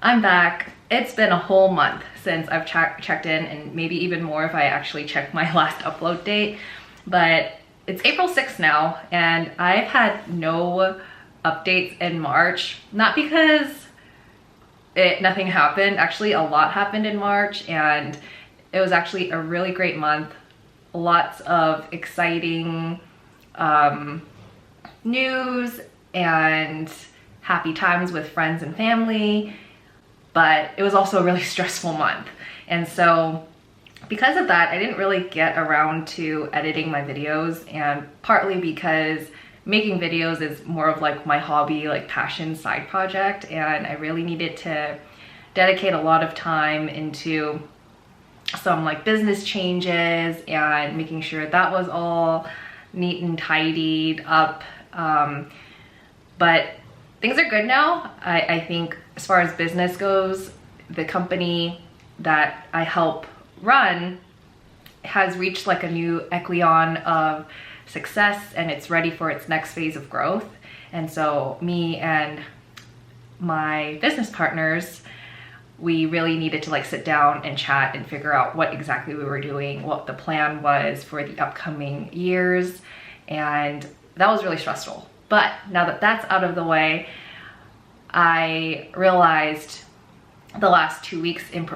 I'm back. It's been a whole month since I've checked in, and maybe even more if I actually check my last upload date. But it's April 6th now, and I've had no updates in March. Not because nothing happened. Actually, a lot happened in March, and it was actually a really great month. Lots of exciting news and happy times with friends and family. But it was also a really stressful month. And so because of that, I didn't really get around to editing my videos, and partly because making videos is more of like my hobby, like passion side project, and I really needed to dedicate a lot of time into some like business changes and making sure that was all neat and tidied up. But things are good now. I think as far as business goes, the company that I help run has reached like a new echelon of success, and it's ready for its next phase of growth. And so me and my business partners, we really needed to like sit down and chat and figure out what exactly we were doing, what the plan was for the upcoming years. And that was really stressful. But now that that's out of the way, I realized the last 2 weeks in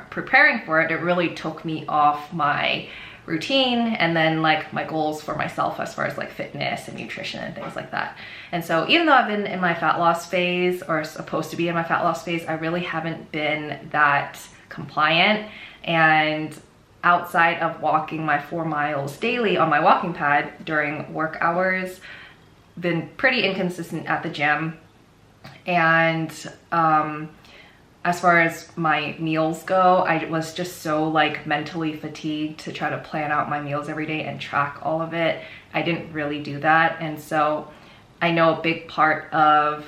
preparing for it, it really took me off my routine and then like my goals for myself as far as like fitness and nutrition and things like that. And so even though I've been in my fat loss phase, or supposed to be in my fat loss phase, I really haven't been that compliant. And outside of walking my 4 miles daily on my walking pad during work hours, been pretty inconsistent at the gym. And as far as my meals go, I was just so like mentally fatigued to try to plan out my meals every day and track all of it. I didn't really do that. And so I know a big part of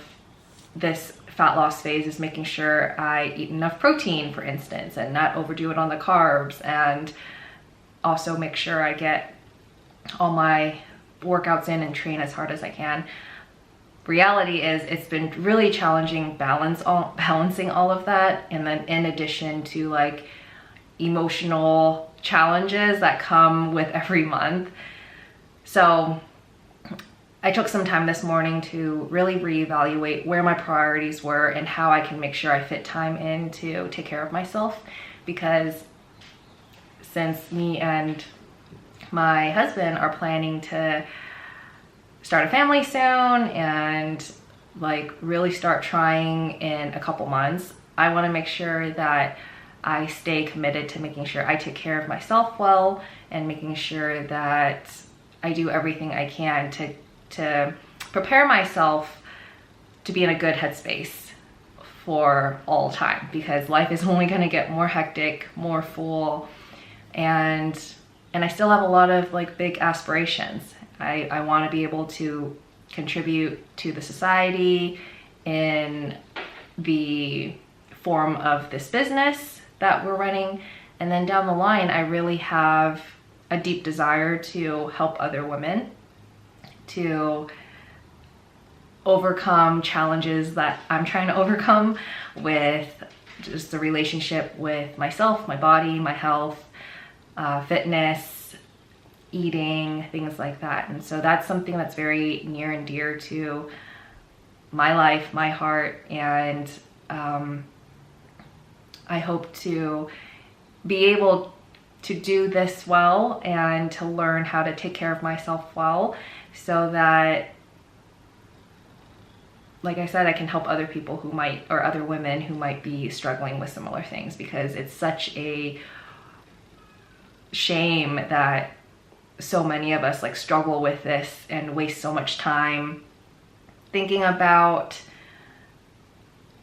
this fat loss phase is making sure I eat enough protein, for instance, and not overdo it on the carbs, and also make sure I get all my workouts in and train as hard as I can. Reality is it's been really challenging balancing all of that, and then in addition to like emotional challenges that come with every month. So I took some time this morning to really reevaluate where my priorities were and how I can make sure I fit time in to take care of myself, because since me and my husband are planning to start a family soon and like really start trying in a couple months, I want to make sure that I stay committed to making sure I take care of myself well, and making sure that I do everything I can to prepare myself to be in a good headspace for all time, because life is only going to get more hectic, more full, and I still have a lot of like big aspirations. I want to be able to contribute to the society in the form of this business that we're running. And then down the line, I really have a deep desire to help other women to overcome challenges that I'm trying to overcome with just the relationship with myself, my body, my health, fitness, eating, things like that. And so that's something that's very near and dear to my life, my heart, and I hope to be able to do this well and to learn how to take care of myself well, so that, like I said, I can help other people who might, or other women who might be struggling with similar things, because it's such a shame that so many of us like struggle with this and waste so much time thinking about,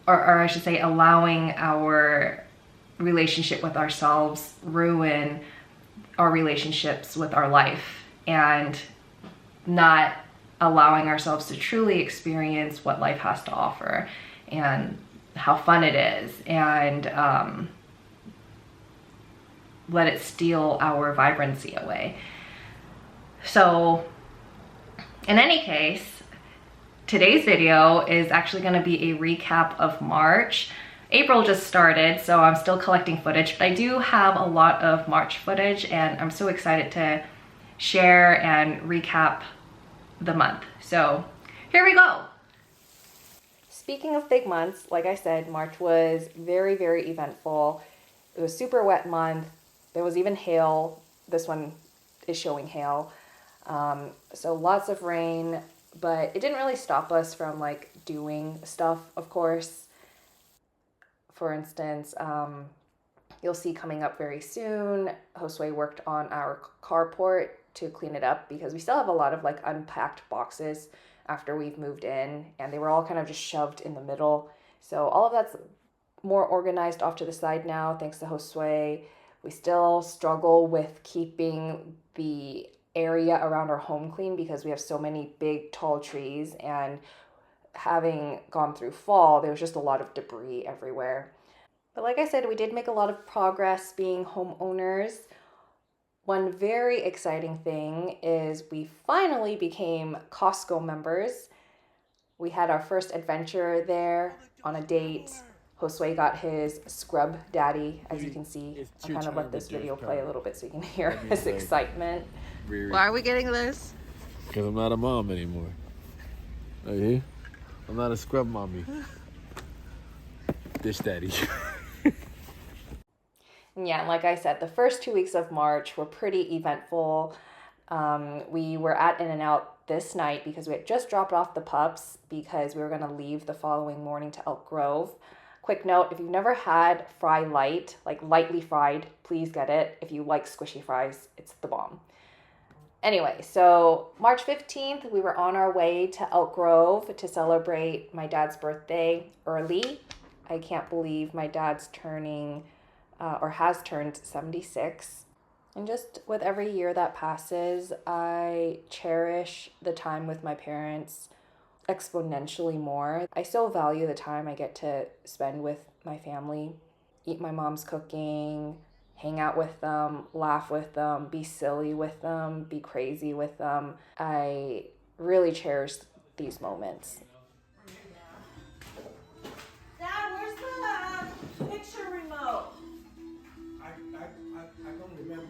or I should say, allowing our relationship with ourselves ruin our relationships with our life, and not allowing ourselves to truly experience what life has to offer and how fun it is, and let it steal our vibrancy away. So in any case, today's video is actually going to be a recap of March. April just started, so I'm still collecting footage, but I do have a lot of March footage and I'm so excited to share and recap the month. So here we go. Speaking of big months, like I said, March was very, very eventful. It was a super wet month. There was even hail. This one is showing hail. So lots of rain, but it didn't really stop us from like doing stuff, of course. For instance, you'll see coming up very soon, Josue worked on our carport to clean it up because we still have a lot of like unpacked boxes after we've moved in, and they were all kind of just shoved in the middle. So all of that's more organized off to the side now, thanks to Josue. We still struggle with keeping the area around our home clean because we have so many big, tall trees, and having gone through fall, there was just a lot of debris everywhere. But like I said, we did make a lot of progress being homeowners. One very exciting thing is we finally became Costco members. We had our first adventure there on a date. Josue got his scrub daddy, as you can see. I'll kind of let this video play a little bit so you can hear his excitement. Why are we getting this? Because I'm not a mom anymore. Are you? I'm not a scrub mommy. Dish daddy. Yeah, like I said, the first 2 weeks of March were pretty eventful. We were at In-N-Out this night because we had just dropped off the pups because we were going to leave the following morning to Elk Grove. Quick note, if you've never had fry light, like lightly fried, please get it. If you like squishy fries, it's the bomb. Anyway, so March 15th, we were on our way to Elk Grove to celebrate my dad's birthday early. I can't believe my dad's turning or has turned 76. And just with every year that passes, I cherish the time with my parents exponentially more. I still value the time I get to spend with my family, eat my mom's cooking, hang out with them, laugh with them, be silly with them, be crazy with them. I really cherish these moments. Dad, where's the picture remote? I don't remember.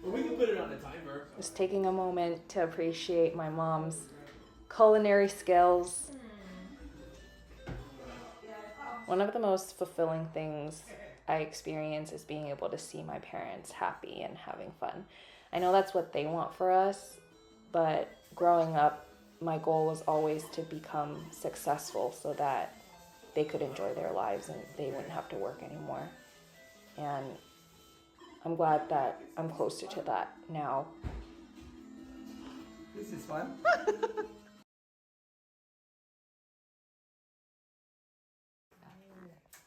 Well, we can put it on the timer. Just taking a moment to appreciate my mom's culinary skills. One of the most fulfilling things I experience is being able to see my parents happy and having fun. I know that's what they want for us, but growing up, my goal was always to become successful so that they could enjoy their lives and they wouldn't have to work anymore. And I'm glad that I'm closer to that now. This is fun.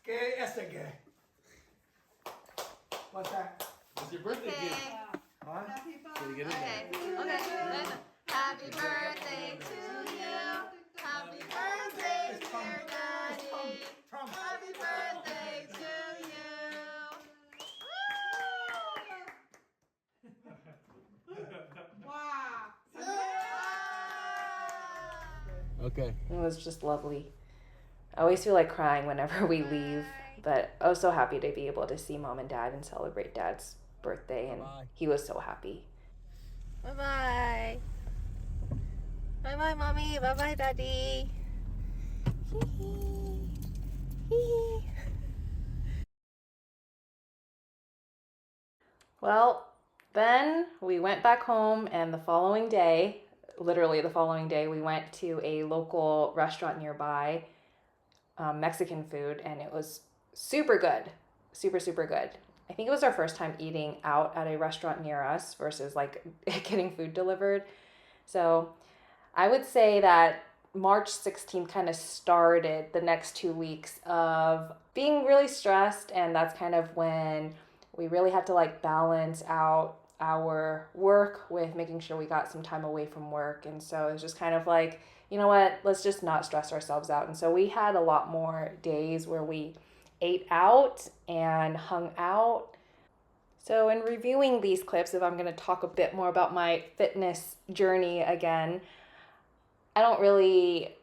¿Qué es qué? What's that? It's your birthday gift. Huh? Can you get in there? Okay. Happy birthday to you. Happy birthday, dear Daddy. Happy birthday to you. Wow. Okay. It was just lovely. I always feel like crying whenever we leave, but I was so happy to be able to see Mom and Dad and celebrate Dad's birthday, and he was so happy. Bye-bye. Bye-bye, Mommy. Bye-bye, Daddy. Well, then we went back home, and the following day, literally the following day, we went to a local restaurant nearby, Mexican food, and it was super good. Super, super good. I think it was our first time eating out at a restaurant near us versus like getting food delivered. So I would say that March 16th kind of started the next 2 weeks of being really stressed, and that's kind of when we really had to like balance out our work with making sure we got some time away from work. And so it was just kind of like, you know what, let's just not stress ourselves out. And so we had a lot more days where we ate out and hung out. So in reviewing these clips, if I'm going to talk a bit more about my fitness journey again, I don't really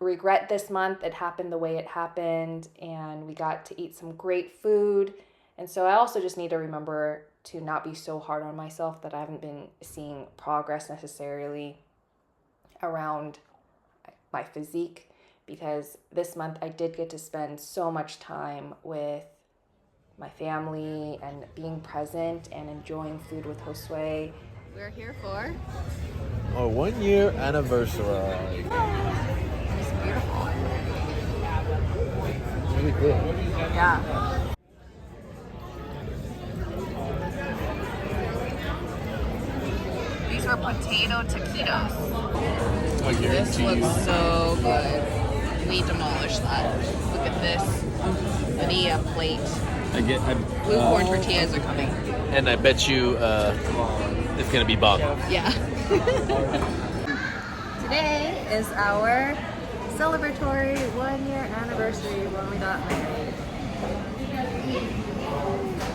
regret this month. It happened the way it happened, and we got to eat some great food. And so I also just need to remember to not be so hard on myself that I haven't been seeing progress necessarily around my physique, because this month I did get to spend so much time with my family and being present and enjoying food with Josue. We're here for Our 1 year anniversary. it's beautiful. Really cool. Yeah. These are potato taquitos. I This guarantee you. looks so good. We demolished that. Look at this. Padilla plate. Blue corn tortillas are coming. And I bet you it's gonna be bomb. Yeah. Today is our celebratory 1 year anniversary when we got married.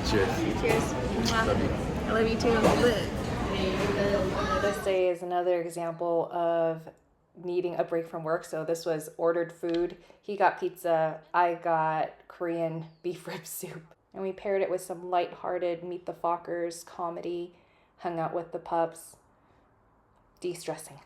Cheers. Cheers. Love you. I love you too. This day is another example of needing a break from work. So this was ordered food. He got pizza. I got Korean beef rib soup. And we paired it with some lighthearted Meet the Fockers comedy. Hung out with the pups. De-stressing.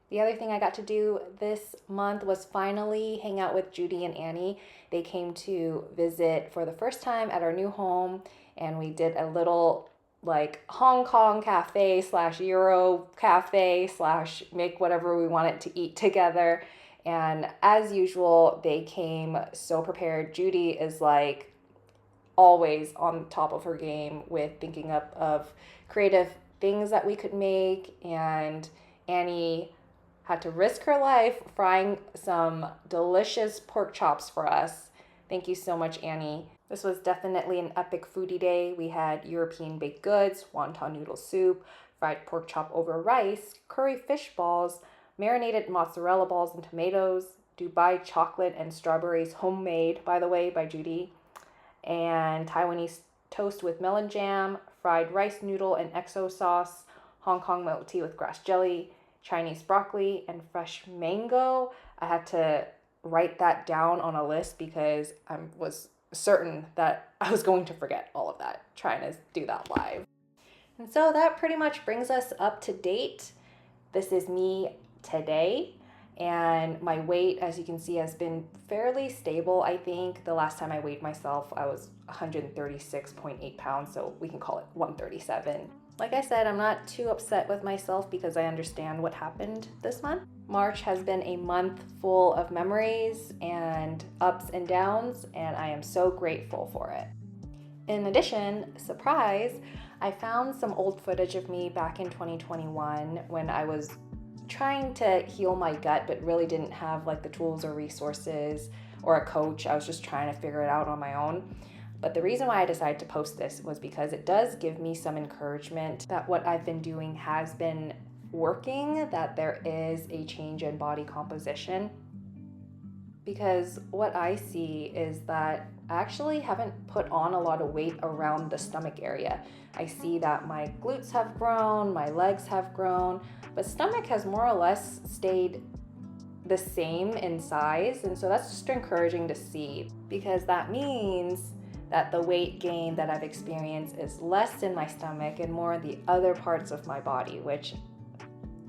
The other thing I got to do this month was finally hang out with Judy and Annie. They came to visit for the first time at our new home, and we did a little like Hong Kong cafe / Euro cafe / make whatever we wanted to eat together. And as usual, they came so prepared. Judy is like always on top of her game with thinking up of creative things that we could make, and Annie had to risk her life frying some delicious pork chops for us. Thank you so much, Annie. This was definitely an epic foodie day. We had European baked goods, wonton noodle soup, fried pork chop over rice, curry fish balls, marinated mozzarella balls and tomatoes, Dubai chocolate and strawberries, homemade, by the way, by Judy, and Taiwanese toast with melon jam, fried rice noodle and XO sauce, Hong Kong milk tea with grass jelly, Chinese broccoli, and fresh mango. I had to write that down on a list because I was certain that I was going to forget all of that trying to do that live. And so that pretty much brings us up to date. This is me today, and my weight, as you can see, has been fairly stable. I think the last time I weighed myself, I was 136.8 pounds, so we can call it 137. Like I said, I'm not too upset with myself because I understand what happened this month. March has been a month full of memories and ups and downs, and I am so grateful for it. In addition, surprise, I found some old footage of me back in 2021 when I was trying to heal my gut but really didn't have like the tools or resources or a coach. I was just trying to figure it out on my own. But the reason why I decided to post this was because it does give me some encouragement that what I've been doing has been working, that there is a change in body composition. Because what I see is that I actually haven't put on a lot of weight around the stomach area. I see that my glutes have grown, my legs have grown, but stomach has more or less stayed the same in size. And so that's just encouraging to see, because that means that the weight gain that I've experienced is less in my stomach and more in the other parts of my body, which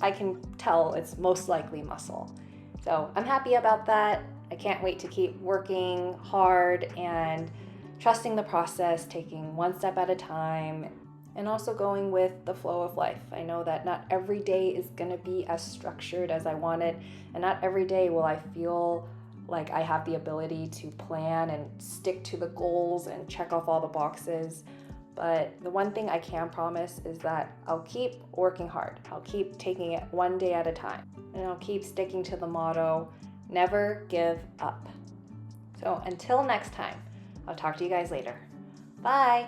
I can tell it's most likely muscle. So I'm happy about that. I can't wait to keep working hard and trusting the process, taking one step at a time, and also going with the flow of life. I know that not every day is gonna be as structured as I want it, and not every day will I feel like I have the ability to plan and stick to the goals and check off all the boxes. But the one thing I can promise is that I'll keep working hard. I'll keep taking it one day at a time. And I'll keep sticking to the motto, never give up. So until next time, I'll talk to you guys later. Bye.